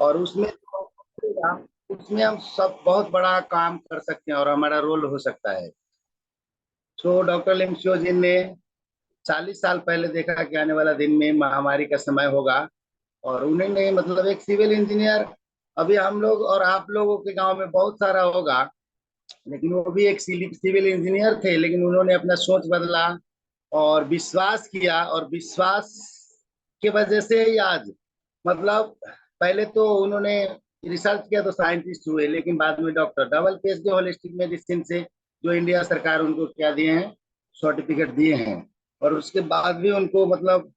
और उसमें हम सब बहुत बड़ा काम कर सकते हैं और हमारा रोल हो सकता है। तो डॉक्टर लिमशियो जी ने 40 साल पहले देखा कि आने वाला दिन में महामारी का समय होगा, और उन्होंने मतलब एक सिविल इंजीनियर, अभी हम लोग और आप लोगों के गांव में बहुत सारा होगा, लेकिन वो भी एक सिविल इंजीनियर थे, लेकिन उन्होंने अपना सोच बदला और विश्वास किया, और विश्वास की वजह से ही आज मतलब पहले तो उन्होंने रिसर्च किया तो साइंटिस्ट हुए, लेकिन बाद में doctor, double PhD holistic medicine से जो इंडिया सरकार उनको क्या दिए हैं, सर्टिफिकेट दिए हैं। और उसके बाद भी उनको मतलब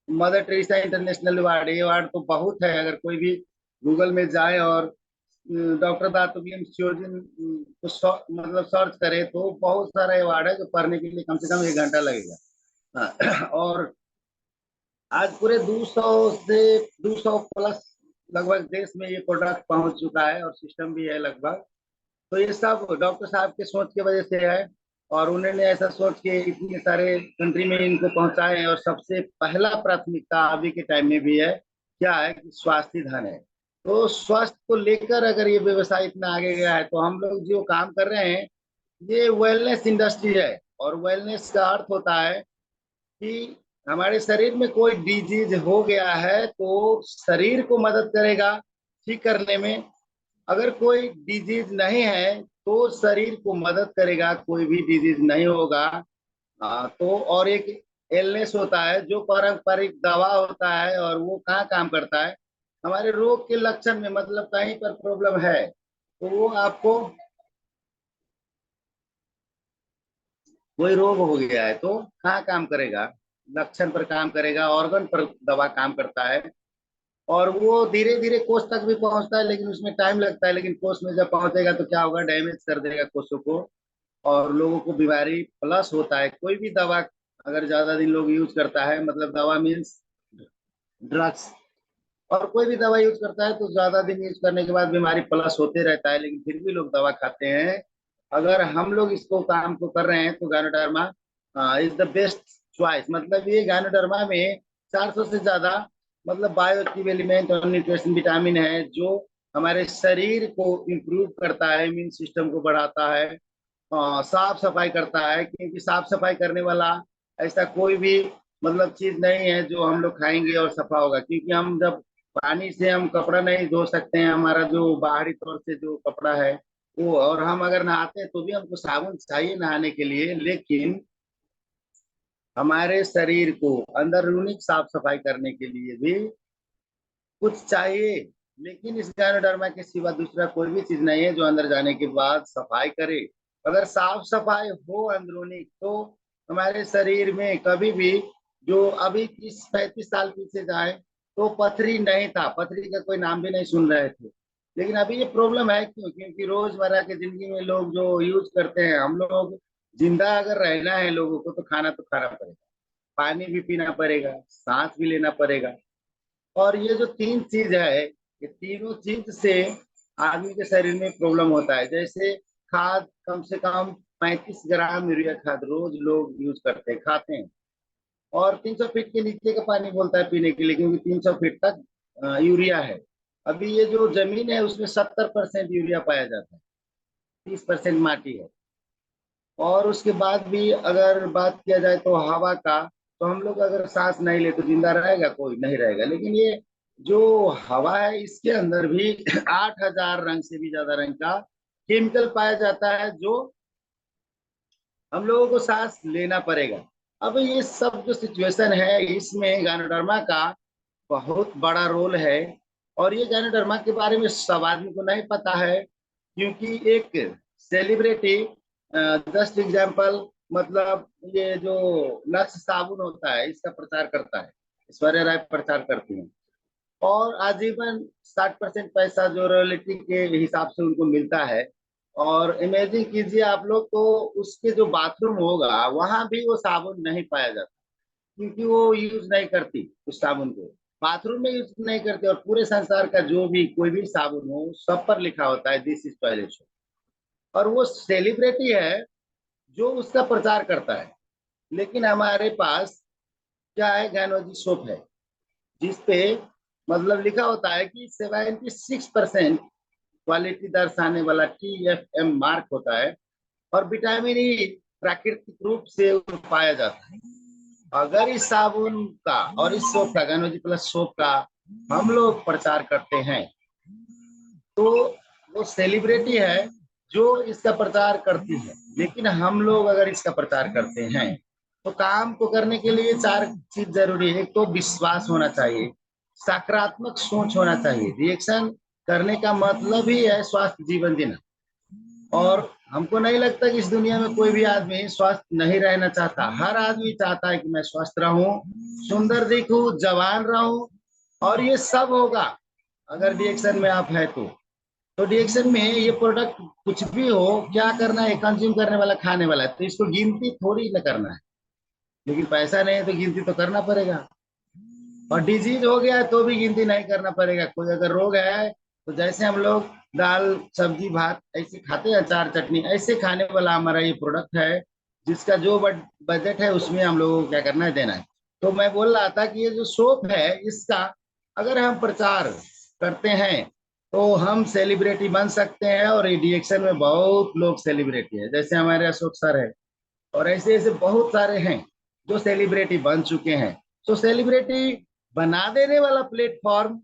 मदर टेरेसा इंटरनेशनल अवार्ड, ये अवार्ड तो बहुत है। अगर कोई भी गूगल में जाए और डॉक्टर दातुगली म्योजिन को मतलब सर्च करे तो बहुत सारा अवार्ड है, जो पढ़ने के लिए कम से कम 1 घंटा लगेगा। हाँ, और आज पूरे 200 से 200 प्लस लगभग देश में ये प्रोडक्ट पहुंच चुका है, और सिस्टम भी है लगभग। तो ये सब डॉक्टर साहब के सोच की वजह से है, और उन्होंने ऐसा सोच के इतने सारे कंट्री में इनको पहुंचाए हैं। और सबसे पहला प्राथमिकता अभी के टाइम में भी है, क्या है कि स्वास्थ्य धन है। तो स्वास्थ्य को लेकर अगर ये व्यवसाय इतना आगे गया है, तो हम लोग जो काम कर रहे हैं ये वेलनेस इंडस्ट्री है। और वेलनेस का अर्थ होता है कि हमारे शरीर में कोई डिजीज हो गया है तो शरीर को मदद करेगा ठीक करने में। अगर कोई डिजीज नहीं है तो शरीर को मदद करेगा, कोई भी डिजीज नहीं होगा। तो और एक इलनेस होता है जो पारंपरिक दवा होता है, और वो कहाँ काम करता है, हमारे रोग के लक्षण में, मतलब कहीं पर प्रॉब्लम है तो वो आपको, कोई रोग हो गया है तो कहाँ काम करेगा, लक्षण पर काम करेगा, ऑर्गन पर दवा काम करता है। और वो धीरे धीरे कोष तक भी पहुंचता है, लेकिन उसमें टाइम लगता है। लेकिन कोष में जब पहुंचेगा तो क्या होगा, डैमेज कर देगा कोषों को, और लोगों को बीमारी प्लस होता है। कोई भी दवा अगर ज्यादा दिन लोग यूज करता है, मतलब दवा मीन्स ड्रग्स, और कोई भी दवा यूज करता है तो ज्यादा दिन यूज करने के बाद बीमारी प्लस होते रहता है, लेकिन फिर भी लोग दवा खाते हैं। अगर हम लोग इसको काम को कर रहे हैं तो गायनोडर्मा इज द बेस्ट चॉइस। मतलब ये गायनोडर्मा में 400 से ज्यादा मतलब बायो एक्टिव एलिमेंट और न्यूट्रिशन विटामिन है, जो हमारे शरीर को इम्प्रूव करता है, इम्यून सिस्टम को बढ़ाता है, साफ सफाई करता है। क्योंकि साफ सफाई करने वाला ऐसा कोई भी मतलब चीज नहीं है जो हम लोग खाएंगे और सफा होगा। क्योंकि हम जब पानी से हम कपड़ा नहीं धो सकते हैं, हमारा जो बाहरी तौर से जो कपड़ा है वो, और हम अगर नहाते हैं तो भी हमको साबुन चाहिए नहाने के लिए, लेकिन हमारे शरीर को अंदरूनी साफ सफाई करने के लिए भी कुछ चाहिए। लेकिन इस गायनोडर्मा के सिवा दूसरा कोई भी चीज नहीं है जो अंदर जाने के बाद सफाई करे। अगर साफ सफाई हो अंदरूनी तो हमारे शरीर में कभी भी, जो अभी 30-35 साल पीछे जाए तो पथरी नहीं था, पथरी का कोई नाम भी नहीं सुन रहे थे। लेकिन अभी ये प्रॉब्लम है, क्यों? क्योंकि रोजमर्रा की जिंदगी में लोग जो यूज करते हैं, हम लोग जिंदा अगर रहना है लोगों को तो खाना तो खाना पड़ेगा, पानी भी पीना पड़ेगा, सांस भी लेना पड़ेगा। और ये जो तीन चीज है, ये तीनों चीज से आदमी के शरीर में प्रॉब्लम होता है। जैसे खाद, कम से कम 35 ग्राम यूरिया खाद रोज लोग यूज करते हैं, खाते हैं। और 300 फीट के नीचे का पानी बोलता है पीने के लिए, क्योंकि 300 फीट तक यूरिया है। अभी ये जो जमीन है उसमें 70% यूरिया पाया जाता है, 30% माटी है। और उसके बाद भी अगर बात किया जाए तो हवा का, तो हम लोग अगर सांस नहीं ले तो जिंदा रहेगा? कोई नहीं रहेगा। लेकिन ये जो हवा है इसके अंदर भी 8,000 रंग से भी ज्यादा रंग का केमिकल पाया जाता है, जो हम लोगों को सांस लेना पड़ेगा। अब ये सब जो सिचुएशन है, इसमें गायनोडर्मा का बहुत बड़ा रोल है। और ये गायनोडर्मा के बारे में सब आदमी को नहीं पता है, क्योंकि एक सेलिब्रिटी, जस्ट एग्जाम्पल, मतलब ये जो लक्स साबुन होता है इसका प्रचार करता है, ऐश्वर्या राय प्रचार करती हैं, और आजीवन 60% पैसा जो रॉयल्टी के हिसाब से उनको मिलता है। और इमेजिन कीजिए आप लोग, तो उसके जो बाथरूम होगा वहां भी वो साबुन नहीं पाया जाता, क्योंकि वो यूज नहीं करती उस साबुन को, बाथरूम में यूज नहीं करती। और पूरे संसार का जो भी कोई भी साबुन हो सब पर लिखा होता है दिस इज टॉयलेट सोप। और वो सेलिब्रिटी है जो उसका प्रचार करता है। लेकिन हमारे पास क्या है, गैनोजी सोप है, जिसपे मतलब लिखा होता है कि 76% क्वालिटी दर्शाने वाला TFM मार्क होता है। और विटामिन ई प्राकृतिक रूप से पाया जाता है। अगर इस साबुन का और इस सोप का, गैनोजी प्लस सोप का हम लोग प्रचार करते हैं, तो वो सेलिब्रिटी है जो इसका प्रचार करती है। लेकिन हम लोग अगर इसका प्रचार करते हैं, तो काम को करने के लिए चार चीज जरूरी है। एक तो विश्वास होना चाहिए, सकारात्मक सोच होना चाहिए। रिएक्शन करने का मतलब ही है स्वास्थ्य जीवन जीना। और हमको नहीं लगता कि इस दुनिया में कोई भी आदमी स्वस्थ नहीं रहना चाहता। हर आदमी चाहता है कि मैं स्वस्थ रहूं, सुंदर दिखूं, जवान रहूं। और ये सब होगा अगर रिएक्शन में आप है तो रिएक्शन में ये प्रोडक्ट कुछ भी हो, क्या करना है, कंज्यूम करने वाला खाने वाला है, तो इसको गिनती थोड़ी न करना है। लेकिन पैसा नहीं है तो गिनती तो करना पड़ेगा। और डिजीज हो गया है तो भी गिनती नहीं करना पड़ेगा। कोई अगर रोग है तो जैसे हम लोग दाल सब्जी भात ऐसे खाते हैं, अचार चटनी, ऐसे खाने वाला हमारा ये प्रोडक्ट है, जिसका जो बजट है उसमें हम लोगों को क्या करना है, देना है। तो मैं बोल रहा था कि ये जो सोप है, इसका अगर हम प्रचार करते हैं तो हम सेलिब्रिटी बन सकते हैं। और रिएक्शन में बहुत लोग सेलिब्रिटी है, जैसे हमारे अशोक सर है, और ऐसे ऐसे बहुत सारे हैं जो सेलिब्रिटी बन चुके हैं। तो सेलिब्रिटी बना देने वाला प्लेटफॉर्म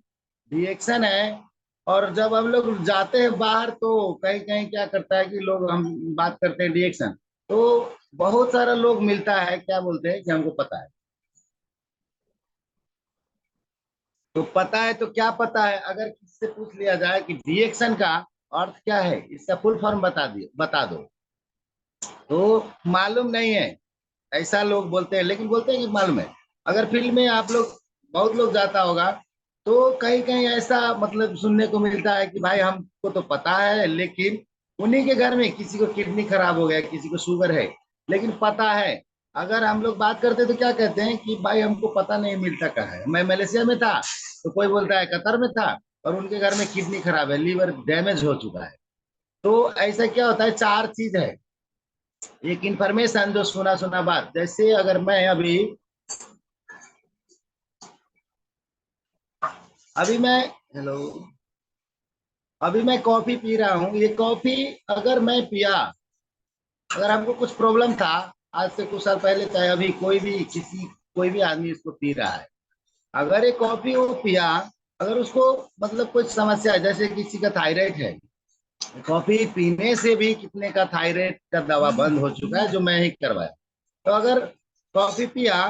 रिएक्शन है। और जब हम लोग जाते हैं बाहर तो कहीं कहीं क्या करता है कि लोग, हम बात करते हैं रिएक्शन, तो बहुत सारा लोग मिलता है, क्या बोलते हैं कि हमको पता है। तो पता है तो क्या पता है, अगर किससे पूछ लिया जाए कि रिएक्शन का अर्थ क्या है, इसका फुल फॉर्म बता दो, तो मालूम नहीं है। ऐसा लोग बोलते हैं, लेकिन बोलते हैं कि मालूम है। अगर फील्ड में आप लोग, बहुत लोग जाता होगा, तो कहीं कहीं ऐसा मतलब सुनने को मिलता है कि भाई हमको तो पता है, लेकिन उन्हीं के घर में किसी को किडनी खराब हो गया, किसी को शुगर है, लेकिन पता है। अगर हम लोग बात करते हैं तो क्या कहते हैं कि भाई हमको पता नहीं मिलता कहाँ है। मैं मलेशिया में था तो कोई बोलता है कतर में था, और उनके घर में किडनी खराब है, लीवर डैमेज हो चुका है। तो ऐसा क्या होता है, चार चीज है। एक इंफॉर्मेशन जो सुना सुना बात, जैसे अगर मैं अभी अभी मैं हेलो अभी मैं कॉफी पी रहा हूँ। ये कॉफी अगर मैं पिया, अगर हमको कुछ प्रॉब्लम था आज से कुछ साल पहले, चाहे अभी, कोई भी आदमी इसको पी रहा है, अगर ये कॉफी वो पिया, अगर उसको मतलब कुछ समस्या है, जैसे किसी का थायराइड है, कॉफी पीने से भी कितने का थायराइड का दवा बंद हो चुका है, जो मैं ही करवाया। तो अगर कॉफी पिया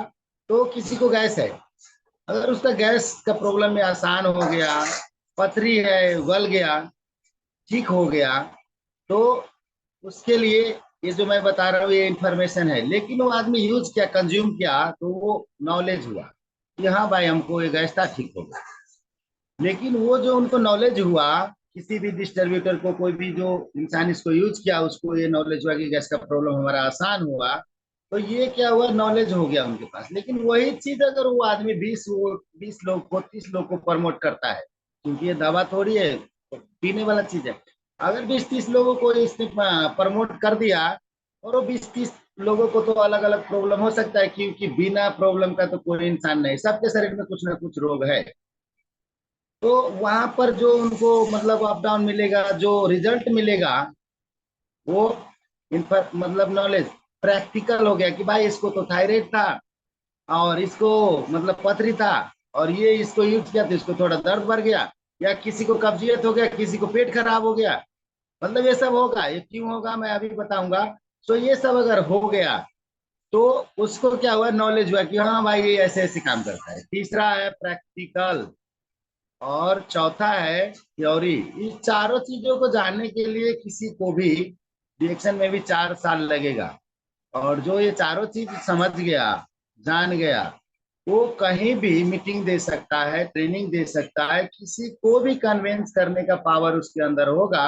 तो किसी को गैस है, अगर उसका गैस का प्रॉब्लम में आसान हो गया, पथरी है गल गया, ठीक हो गया, तो उसके लिए ये जो मैं बता रहा हूँ ये इन्फॉर्मेशन है। लेकिन वो आदमी यूज किया, कंज्यूम किया, तो वो नॉलेज हुआ कि हाँ भाई हमको ये गैस था, ठीक हो गया। लेकिन वो जो उनको नॉलेज हुआ, किसी भी डिस्ट्रीब्यूटर को, कोई भी जो इंसान इसको यूज किया, उसको ये नॉलेज हुआ कि गैस का प्रॉब्लम हमारा आसान हुआ, तो ये क्या हुआ, नॉलेज हो गया उनके पास। लेकिन वही चीज अगर वो आदमी 20 लोग को, 30 लोग को प्रमोट करता है, क्योंकि ये दवा थोड़ी है, तो पीने वाला चीज है। अगर 20-30 लोगों को इसने प्रमोट कर दिया, और वो 20-30 लोगों को तो अलग अलग प्रॉब्लम हो सकता है, क्योंकि बिना प्रॉब्लम का तो कोई इंसान नहीं, सबके शरीर में कुछ ना कुछ रोग है। तो वहां पर जो उनको मतलब अप डाउन मिलेगा, जो रिजल्ट मिलेगा, वो मतलब नॉलेज प्रैक्टिकल हो गया कि भाई इसको तो थायराइड था, और इसको मतलब पथरी था, और ये इसको यूज किया तो इसको थोड़ा दर्द बढ़ गया, या किसी को कब्जियत हो गया, किसी को पेट खराब हो गया। मतलब ये सब होगा, ये क्यों होगा मैं अभी बताऊंगा। तो ये सब अगर हो गया तो उसको क्या हुआ, नॉलेज हुआ कि हाँ भाई ये ऐसे ऐसे काम करता है। तीसरा है प्रैक्टिकल, और चौथा है थ्योरी। इस चारों चीजों को जानने के लिए किसी को भी रिएक्शन में भी 4 साल लगेगा। और जो ये चारों चीज समझ गया, जान गया, वो कहीं भी मीटिंग दे सकता है, ट्रेनिंग दे सकता है, किसी को भी कन्विंस करने का पावर उसके अंदर होगा।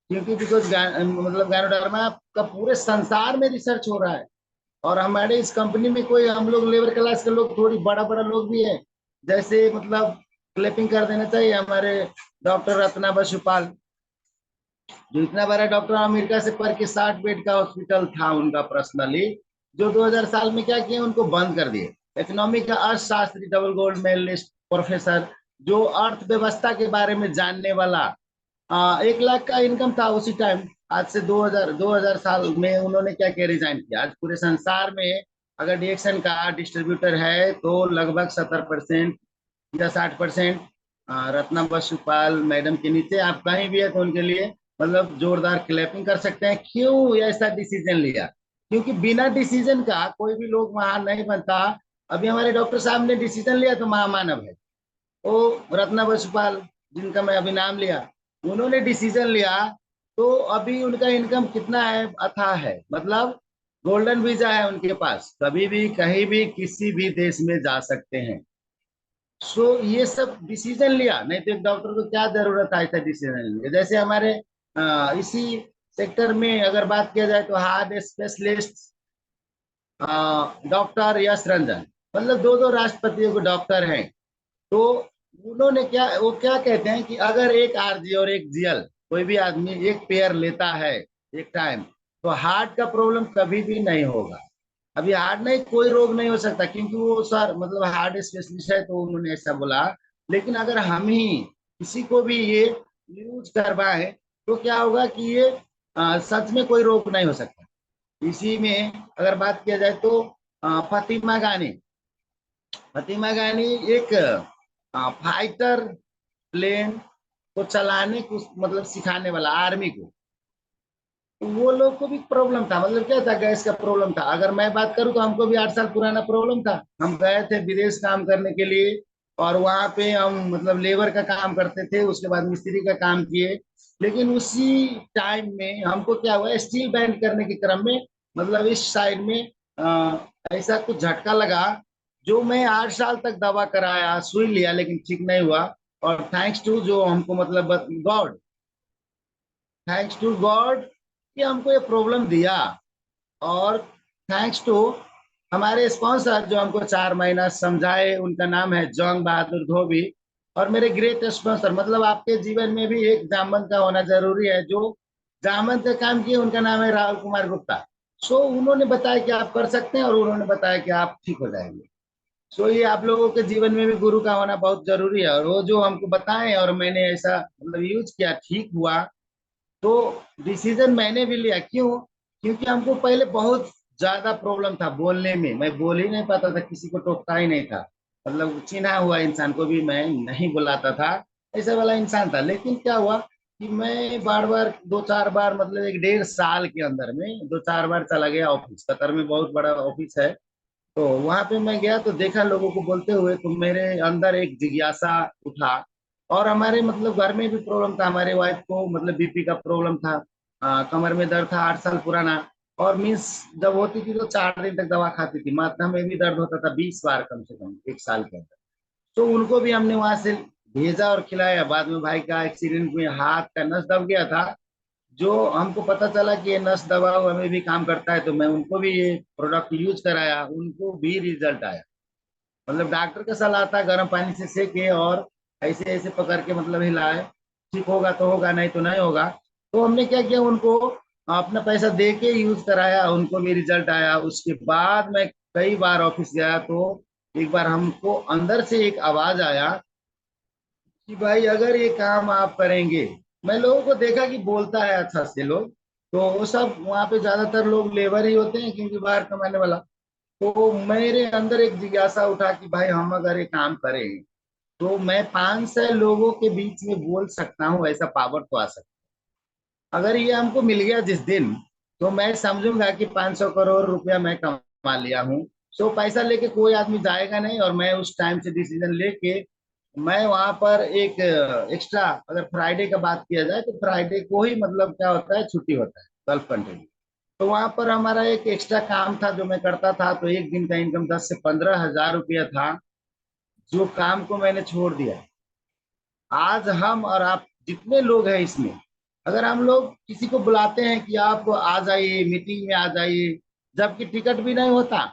क्योंकि बिकॉज मतलब गैनोडर्मा का पूरे संसार में रिसर्च हो रहा है। और हमारे इस कंपनी में कोई, हम लोग लेबर क्लास के लोग, थोड़ी बड़ा बड़ा लोग भी है, जैसे मतलब क्लैपिंग कर देना चाहिए हमारे डॉक्टर रत्ना बसुपाल, जो इतना बड़ा डॉक्टर, अमेरिका से पढ़ के 60 बेड का हॉस्पिटल था उनका पर्सनली, जो 2000 साल में क्या किए, उनको बंद कर दिए। इकोनॉमिक का अर्थशास्त्री, डबल गोल्ड मेडलिस्ट प्रोफेसर, जो अर्थव्यवस्था के बारे में जानने वाला। 1 लाख का इनकम था उसी टाइम। आज से 2000 साल में उन्होंने क्या क्या रिजाइन किया। आज पूरे संसार में अगर डीएक्सन का डिस्ट्रीब्यूटर है तो लगभग 70% या 60%। रत्ना बसुपाल मैडम के नीचे आप कहीं भी है तो उनके लिए मतलब जोरदार क्लैपिंग कर सकते हैं। क्यों ऐसा डिसीजन लिया? क्योंकि बिना डिसीजन का कोई भी लोग महान नहीं बनता। अभी हमारे डॉक्टर साहब ने डिसीजन लिया तो महामानव है। वो रत्ना बसुपाल, जिनका मैं अभी नाम लिया, उन्होंने डिसीजन लिया तो अभी उनका इनकम कितना है? अथाह है। मतलब गोल्डन वीजा है उनके पास, कभी भी कहीं भी किसी भी देश में जा सकते हैं। सो ये सब डिसीजन लिया, नहीं तो एक डॉक्टर को क्या जरूरत है ऐसा डिसीजन लेने की। जैसे हमारे इसी सेक्टर में अगर बात किया जाए तो हार्ट स्पेशलिस्ट डॉक्टर यश रंजन, मतलब दो दो राष्ट्रपतियों के डॉक्टर हैं। तो उन्होंने क्या, वो क्या कहते हैं कि अगर एक आरजी और एक जीएल कोई भी आदमी एक पेयर लेता है एक टाइम, तो हार्ट का प्रॉब्लम कभी भी नहीं होगा। अभी हार्ट नहीं, कोई रोग नहीं हो सकता, क्योंकि वो सर मतलब हार्ट स्पेशलिस्ट है तो उन्होंने ऐसा बोला। लेकिन अगर हम ही किसी को भी ये यूज करवाएं तो क्या होगा कि ये सच में कोई रोग नहीं हो सकता। इसी में अगर बात किया जाए तो फातिमा गानी, फातिमा गानी एक फाइटर प्लेन को चलाने को मतलब सिखाने वाला आर्मी को। वो लोग को भी प्रॉब्लम था, मतलब क्या था, गैस का प्रॉब्लम था। अगर मैं बात करूं तो हमको भी 8 साल पुराना प्रॉब्लम था। हम गए थे विदेश काम करने के लिए, और वहां पे हम मतलब लेबर का काम करते थे, उसके बाद मिस्त्री का काम किए। लेकिन उसी टाइम में हमको क्या हुआ, स्टील बैंड करने के क्रम में मतलब इस साइड में अ, ऐसा कुछ झटका लगा, जो मैं 8 साल तक दवा कराया, सुई लिया, लेकिन ठीक नहीं हुआ। और थैंक्स टू जो हमको मतलब गॉड, थैंक्स टू गॉड कि हमको ये प्रॉब्लम दिया। और थैंक्स टू हमारे स्पॉन्सर जो हमको 4 महीना समझाए, उनका नाम है जंग बहादुर धोबी। और मेरे ग्रेट स्पॉन्सर, मतलब आपके जीवन में भी एक जामवंत का होना जरूरी है, जो जामवंत का काम किए, उनका नाम है राहुल कुमार गुप्ता। सो उन्होंने बताया कि आप कर सकते हैं, और उन्होंने बताया कि आप ठीक हो जाएंगे। सो ये आप लोगों के जीवन में भी गुरु का होना बहुत जरूरी है, और वो जो हमको बताएं और मैंने ऐसा मतलब यूज किया, ठीक हुआ। तो डिसीजन मैंने भी लिया। क्यों? क्योंकि हमको पहले बहुत ज्यादा प्रॉब्लम था बोलने में, मैं बोल ही नहीं पाता था, किसी को टोकता ही नहीं था। मतलब चिन्हा हुआ इंसान को भी मैं नहीं बुलाता था, ऐसा वाला इंसान था। लेकिन क्या हुआ कि मैं बार बार 2 4 बार मतलब 1 1.5 साल के अंदर में 2 4 बार चला गया ऑफिस। कतर में बहुत बड़ा ऑफिस है। तो वहां पे मैं गया तो देखा लोगों को बोलते हुए, तो मेरे अंदर एक जिज्ञासा उठा। और हमारे मतलब घर में भी प्रॉब्लम था, हमारे वाइफ को मतलब बीपी का प्रॉब्लम था। कमर में दर्द था 8 साल पुराना। और मीन्स जब होती थी तो 4 दिन तक दवा खाती थी। माथा में भी दर्द होता था 20 बार कम से कम 1 साल के अंदर। तो उनको भी हमने वहां से भेजा और खिलाया। बाद में भाई का एक्सीडेंट में हाथ का नस दब गया था। जो हमको पता चला कि ये नस दवा हमें भी काम करता है, तो मैं उनको भी ये प्रोडक्ट यूज कराया, उनको भी रिजल्ट आया। मतलब डॉक्टर का सलाह था गर्म पानी से सेके और ऐसे ऐसे पकड़ के मतलब हिलाए, ठीक होगा तो होगा, नहीं तो नहीं होगा। तो हमने क्या किया, उनको अपना पैसा दे के यूज कराया, उनको भी रिजल्ट आया। उसके बाद मैं कई बार ऑफिस गया तो एक बार हमको अंदर से एक आवाज आया कि भाई अगर ये काम आप करेंगे। मैं लोगों को देखा कि बोलता है अच्छा से लोग, तो वो सब वहां पे ज्यादातर लोग लेबर ही होते हैं, क्योंकि बाहर कमाने वाला। तो मेरे अंदर एक जिज्ञासा उठा कि भाई हम अगर ये काम करें तो मैं 500 लोगों के बीच में बोल सकता हूँ, ऐसा पावर तो आ सकता है। अगर ये हमको मिल गया जिस दिन, तो मैं समझूंगा कि 500 करोड़ रुपया मैं कमा लिया हूँ। सो पैसा लेके कोई आदमी जाएगा नहीं, और मैं उस टाइम से डिसीजन लेके मैं वहां पर एक एक्स्ट्रा, अगर फ्राइडे का बात किया जाए तो फ्राइडे को ही मतलब क्या होता है, छुट्टी होता है, सेल्फ कंट्रोल। तो वहां पर हमारा एक एक्स्ट्रा काम था जो मैं करता था, तो एक दिन का इनकम 10 से 15 हजार रुपया था, जो काम को मैंने छोड़ दिया। आज हम और आप जितने लोग हैं इसमें, अगर हम लोग किसी को बुलाते हैं कि आप आ जाइए मीटिंग में आ जाइए, जबकि टिकट भी नहीं होता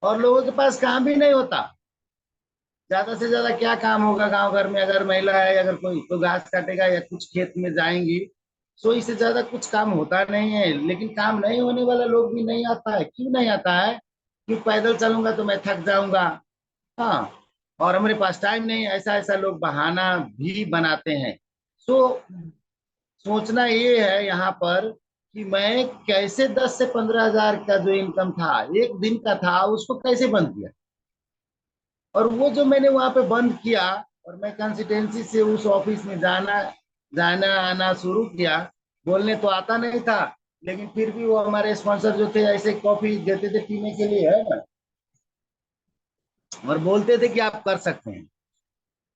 और लोगों के पास काम भी नहीं होता, ज्यादा से ज्यादा क्या काम होगा गांव घर में? अगर महिला है, अगर कोई तो घास काटेगा या कुछ खेत में जाएंगी। सो इससे ज्यादा कुछ काम होता नहीं है। लेकिन काम नहीं होने वाला लोग भी नहीं आता है। क्यों नहीं आता है? कि पैदल चलूंगा तो मैं थक जाऊंगा। हाँ, और हमारे पास टाइम नहीं, ऐसा ऐसा लोग बहाना भी बनाते हैं। सो सोचना ये है यहाँ पर कि मैं कैसे 10 से 15 हजार का जो इनकम था एक दिन का था उसको कैसे बंद किया। और वो जो मैंने वहां पे बंद किया, और मैं कंसिस्टेंसी से उस ऑफिस में जाना जाना आना शुरू किया। बोलने तो आता नहीं था, लेकिन फिर भी वो हमारे स्पॉन्सर जो थे ऐसे कॉफी देते थे पीने के लिए, है ना, और बोलते थे कि आप कर सकते हैं।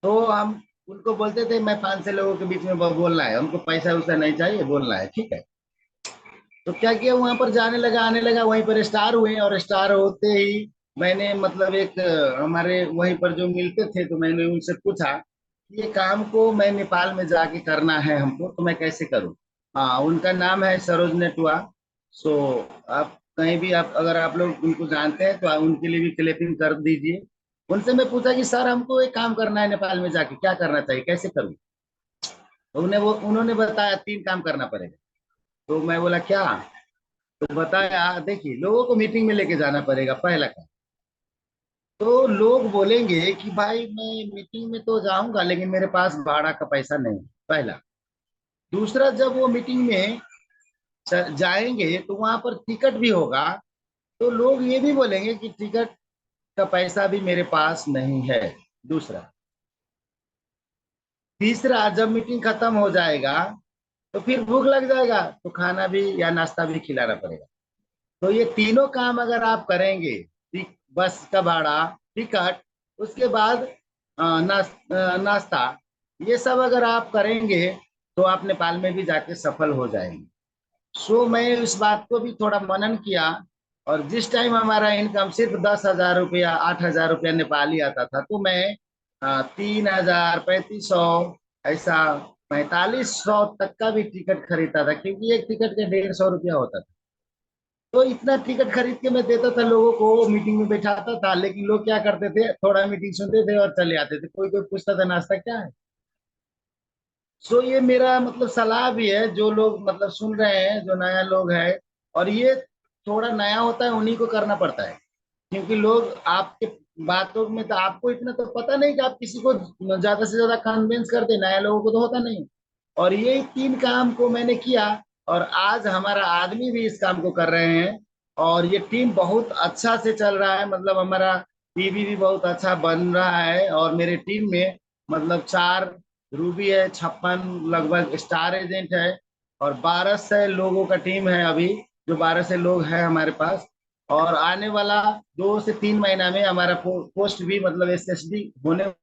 तो हम उनको बोलते थे मैं 500 लोगों के बीच में बोलना है, उनको पैसा वैसा नहीं चाहिए, बोलना है, ठीक है। तो क्या किया, वहां पर जाने लगा आने लगा, वहीं पर स्टार हुए, और स्टार होते ही मैंने मतलब एक हमारे वहीं पर जो मिलते थे, तो मैंने उनसे पूछा कि ये काम को मैं नेपाल में जाके करना है हमको, तो मैं कैसे करूँ। हाँ, उनका नाम है सरोज नेटुआ। सो आप कहीं भी, आप अगर आप लोग उनको जानते हैं तो आप उनके लिए भी क्लिपिंग कर दीजिए। उनसे मैं पूछा कि सर हमको एक काम करना है नेपाल में जाके, क्या करना चाहिए, कैसे करूँ। तो उन्होंने बताया 3 काम करना पड़ेगा। तो मैं बोला क्या। तो बताया देखिए, लोगों को मीटिंग में लेके जाना पड़ेगा, पहला काम। तो लोग बोलेंगे कि भाई मैं मीटिंग में तो जाऊंगा लेकिन मेरे पास भाड़ा का पैसा नहीं, पहला। दूसरा, जब वो मीटिंग में जाएंगे तो वहां पर टिकट भी होगा, तो लोग ये भी बोलेंगे कि टिकट का पैसा भी मेरे पास नहीं है, दूसरा। तीसरा, जब मीटिंग खत्म हो जाएगा तो फिर भूख लग जाएगा, तो खाना भी या नाश्ता भी खिलाना पड़ेगा। तो ये तीनों काम अगर आप करेंगे, बस का भाड़ा, टिकट, उसके बाद नाश्ता, ये सब अगर आप करेंगे तो आप नेपाल में भी जाके सफल हो जाएंगे। सो मैं इस बात को भी थोड़ा मनन किया। और जिस टाइम हमारा इनकम सिर्फ 10 हजार रुपया 8 हजार रुपया नेपाली आता था, तो मैं 3 हजार 3500 ऐसा 4500 तक का भी टिकट खरीदता था, क्योंकि एक टिकट के 150 रुपया होता था। तो इतना टिकट खरीद के मैं देता था लोगों को, मीटिंग में बैठाता था, लेकिन लोग क्या करते थे, थोड़ा मीटिंग सुनते थे और चले आते थे, कोई कोई पूछता था नाश्ता क्या है। सो ये मेरा मतलब सलाह भी है, जो लोग मतलब सुन रहे हैं, जो नया लोग है, और ये थोड़ा नया होता है उन्हीं को करना पड़ता है, क्योंकि लोग आपके बातों में तो आपको इतना तो पता नहीं कि आप किसी को ज्यादा से ज्यादा कन्विंस कर दे, नया लोगों को तो होता नहीं। और ये 3 काम को मैंने किया, और आज हमारा आदमी भी इस काम को कर रहे हैं, और ये टीम बहुत अच्छा से चल रहा है, मतलब हमारा टीवी भी बहुत अच्छा बन रहा है। और मेरे टीम में मतलब 4 रूबी है, 56 लगभग स्टार एजेंट है, और 1200 लोगों का टीम है अभी, जो 1200 लोग हैं हमारे पास। और आने वाला 2 से 3 महीना में हमारा पोस्ट भी मतलब एसएसडी होने